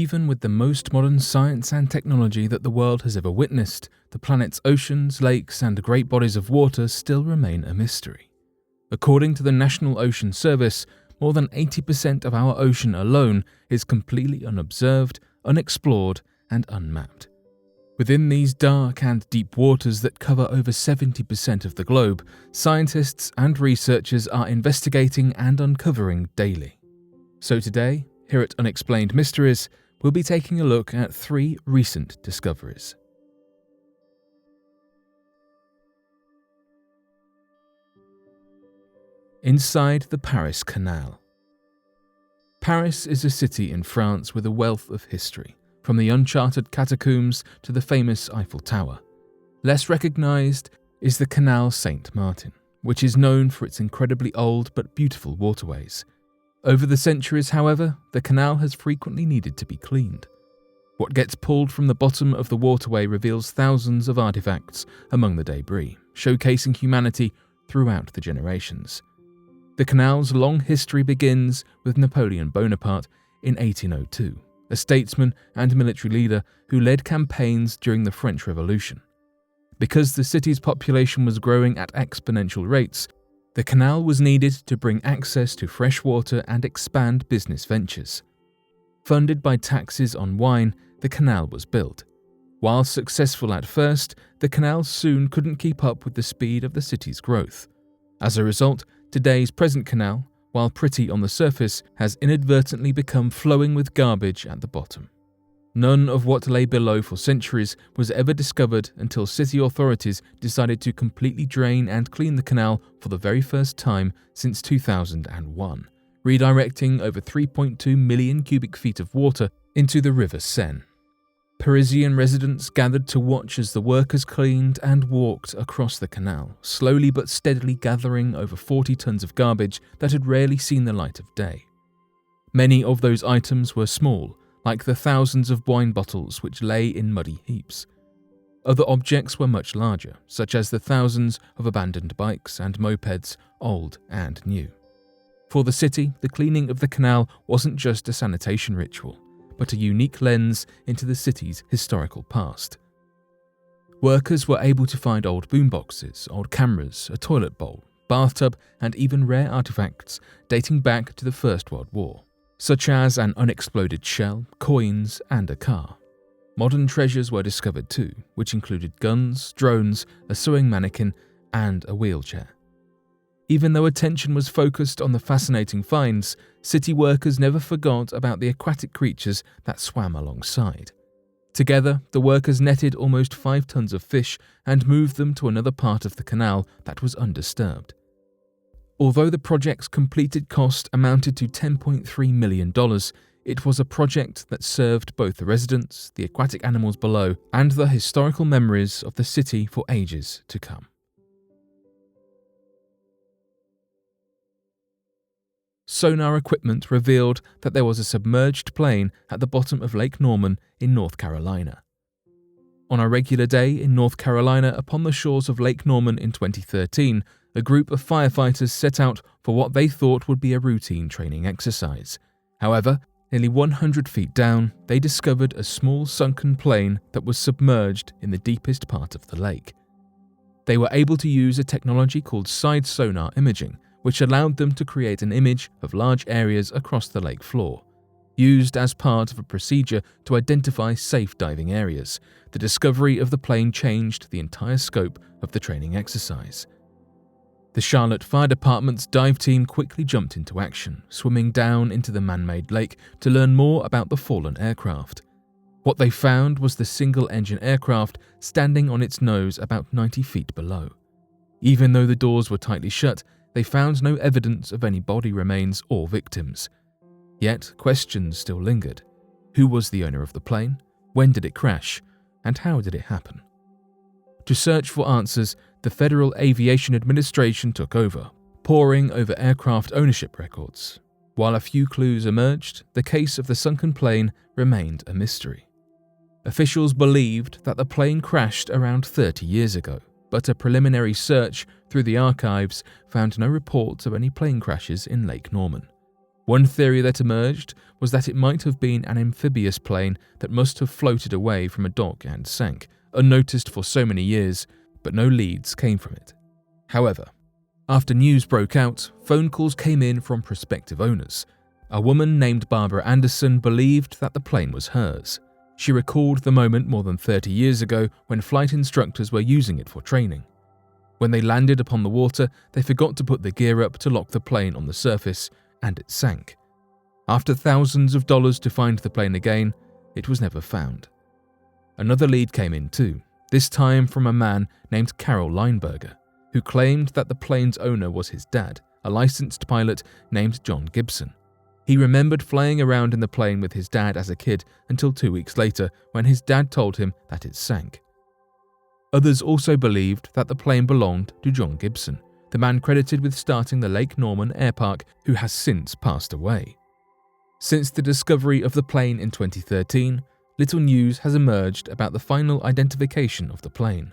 Even with the most modern science and technology that the world has ever witnessed, the planet's oceans, lakes, and great bodies of water still remain a mystery. According to the National Ocean Service, more than 80% of our ocean alone is completely unobserved, unexplored, and unmapped. Within these dark and deep waters that cover over 70% of the globe, scientists and researchers are investigating and uncovering daily. So today, here at Unexplained Mysteries, we'll be taking a look at 3 recent discoveries. Inside the Paris Canal. Paris is a city in France with a wealth of history, from the uncharted catacombs to the famous Eiffel Tower. Less recognized is the Canal Saint-Martin, which is known for its incredibly old but beautiful waterways. Over the centuries, however, the canal has frequently needed to be cleaned. What gets pulled from the bottom of the waterway reveals thousands of artifacts among the debris, showcasing humanity throughout the generations. The canal's long history begins with Napoleon Bonaparte in 1802, a statesman and military leader who led campaigns during the French Revolution. Because the city's population was growing at exponential rates, the canal was needed to bring access to fresh water and expand business ventures. Funded by taxes on wine, the canal was built. While successful at first, the canal soon couldn't keep up with the speed of the city's growth. As a result, today's present canal, while pretty on the surface, has inadvertently become flowing with garbage at the bottom. None of what lay below for centuries was ever discovered until city authorities decided to completely drain and clean the canal for the very first time since 2001, redirecting over 3.2 million cubic feet of water into the River Seine. Parisian residents gathered to watch as the workers cleaned and walked across the canal, slowly but steadily gathering over 40 tons of garbage that had rarely seen the light of day. Many of those items were small, like the thousands of wine bottles which lay in muddy heaps. Other objects were much larger, such as the thousands of abandoned bikes and mopeds, old and new. For the city, the cleaning of the canal wasn't just a sanitation ritual, but a unique lens into the city's historical past. Workers were able to find old boomboxes, old cameras, a toilet bowl, bathtub, and even rare artifacts dating back to the First World War, such as an unexploded shell, coins, and a car. Modern treasures were discovered too, which included guns, drones, a sewing mannequin, and a wheelchair. Even though attention was focused on the fascinating finds, city workers never forgot about the aquatic creatures that swam alongside. Together, the workers netted almost 5 tons of fish and moved them to another part of the canal that was undisturbed. Although the project's completed cost amounted to $10.3 million, it was a project that served both the residents, the aquatic animals below, and the historical memories of the city for ages to come. Sonar equipment revealed that there was a submerged plane at the bottom of Lake Norman in North Carolina. On a regular day in North Carolina upon the shores of Lake Norman in 2013, a group of firefighters set out for what they thought would be a routine training exercise. However, nearly 100 feet down, they discovered a small sunken plane that was submerged in the deepest part of the lake. They were able to use a technology called side sonar imaging, which allowed them to create an image of large areas across the lake floor. Used as part of a procedure to identify safe diving areas, the discovery of the plane changed the entire scope of the training exercise. The Charlotte Fire Department's dive team quickly jumped into action, swimming down into the man-made lake to learn more about the fallen aircraft. What they found was the single-engine aircraft standing on its nose about 90 feet below. Even though the doors were tightly shut, they found no evidence of any body remains or victims. Yet, questions still lingered. Who was the owner of the plane? When did it crash? And how did it happen? To search for answers, the Federal Aviation Administration took over, poring over aircraft ownership records. While a few clues emerged, the case of the sunken plane remained a mystery. Officials believed that the plane crashed around 30 years ago, but a preliminary search through the archives found no reports of any plane crashes in Lake Norman. One theory that emerged was that it might have been an amphibious plane that must have floated away from a dock and sank, unnoticed for so many years, but no leads came from it. However, after news broke out, phone calls came in from prospective owners. A woman named Barbara Anderson believed that the plane was hers. She recalled the moment more than 30 years ago when flight instructors were using it for training. When they landed upon the water, they forgot to put the gear up to lock the plane on the surface, and it sank. After thousands of dollars to find the plane again, it was never found. Another lead came in too, this time from a man named Carol Lineberger, who claimed that the plane's owner was his dad, a licensed pilot named John Gibson. He remembered flying around in the plane with his dad as a kid until 2 weeks later when his dad told him that it sank. Others also believed that the plane belonged to John Gibson, the man credited with starting the Lake Norman Air Park, who has since passed away. Since the discovery of the plane in 2013, little news has emerged about the final identification of the plane.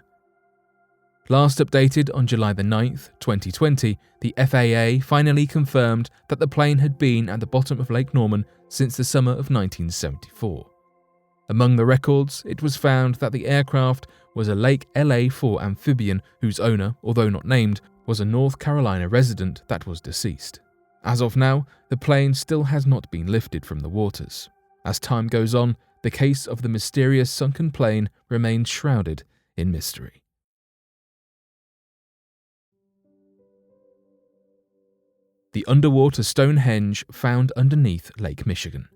Last updated on July 9th, 2020, the FAA finally confirmed that the plane had been at the bottom of Lake Norman since the summer of 1974. Among the records, it was found that the aircraft was a Lake LA-4 amphibian whose owner, although not named, was a North Carolina resident that was deceased. As of now, the plane still has not been lifted from the waters. As time goes on, the case of the mysterious sunken plane remains shrouded in mystery. The underwater Stonehenge found underneath Lake Michigan.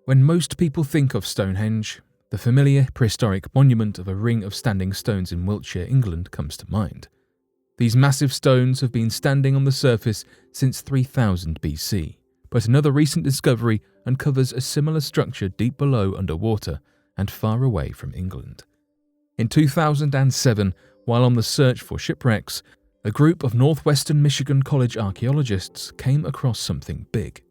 When most people think of Stonehenge, the familiar prehistoric monument of a ring of standing stones in Wiltshire, England, comes to mind. These massive stones have been standing on the surface since 3000 BC, but another recent discovery uncovers a similar structure deep below underwater and far away from England. In 2007, while on the search for shipwrecks, a group of northwestern Michigan College archaeologists came across something big.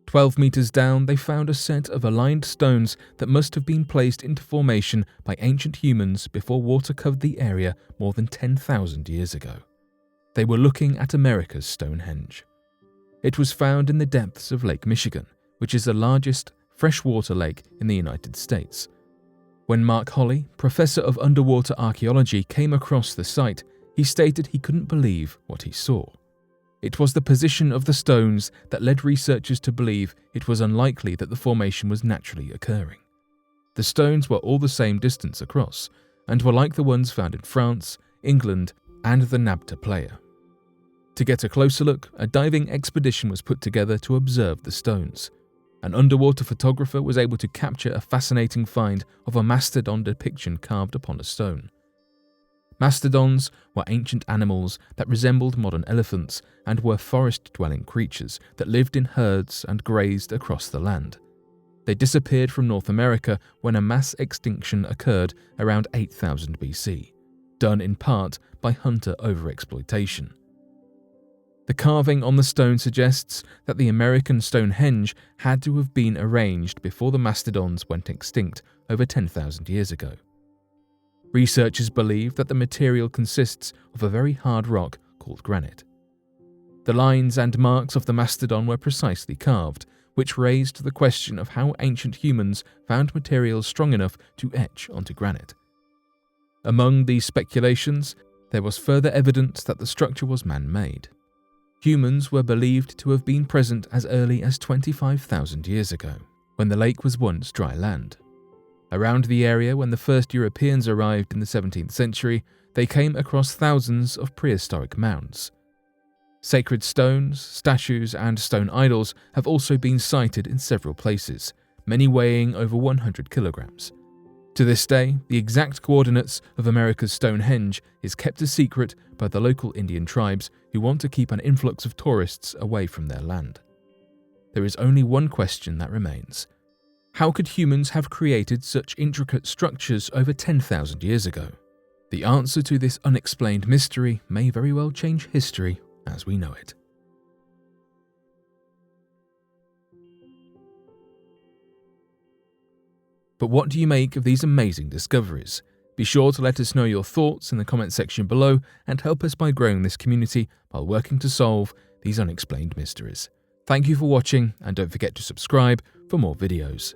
12 meters down, they found a set of aligned stones that must have been placed into formation by ancient humans before water covered the area more than 10,000 years ago. They were looking at America's Stonehenge. It was found in the depths of Lake Michigan, which is the largest freshwater lake in the United States. When Mark Holley, professor of underwater archaeology, came across the site, he stated he couldn't believe what he saw. It was the position of the stones that led researchers to believe it was unlikely that the formation was naturally occurring. The stones were all the same distance across, and were like the ones found in France, England, and the Nabta Playa. To get a closer look, a diving expedition was put together to observe the stones. An underwater photographer was able to capture a fascinating find of a mastodon depiction carved upon a stone. Mastodons were ancient animals that resembled modern elephants and were forest-dwelling creatures that lived in herds and grazed across the land. They disappeared from North America when a mass extinction occurred around 8000 BC, done in part by hunter overexploitation. The carving on the stone suggests that the American Stonehenge had to have been arranged before the mastodons went extinct over 10,000 years ago. Researchers believe that the material consists of a very hard rock called granite. The lines and marks of the mastodon were precisely carved, which raised the question of how ancient humans found materials strong enough to etch onto granite. Among these speculations, there was further evidence that the structure was man-made. Humans were believed to have been present as early as 25,000 years ago, when the lake was once dry land. Around the area when the first Europeans arrived in the 17th century, they came across thousands of prehistoric mounds. Sacred stones, statues, and stone idols have also been sighted in several places, many weighing over 100 kilograms. To this day, the exact coordinates of America's Stonehenge is kept a secret by the local Indian tribes who want to keep an influx of tourists away from their land. There is only one question that remains. How could humans have created such intricate structures over 10,000 years ago? The answer to this unexplained mystery may very well change history as we know it. But what do you make of these amazing discoveries? Be sure to let us know your thoughts in the comment section below and help us by growing this community while working to solve these unexplained mysteries. Thank you for watching, and don't forget to subscribe for more videos.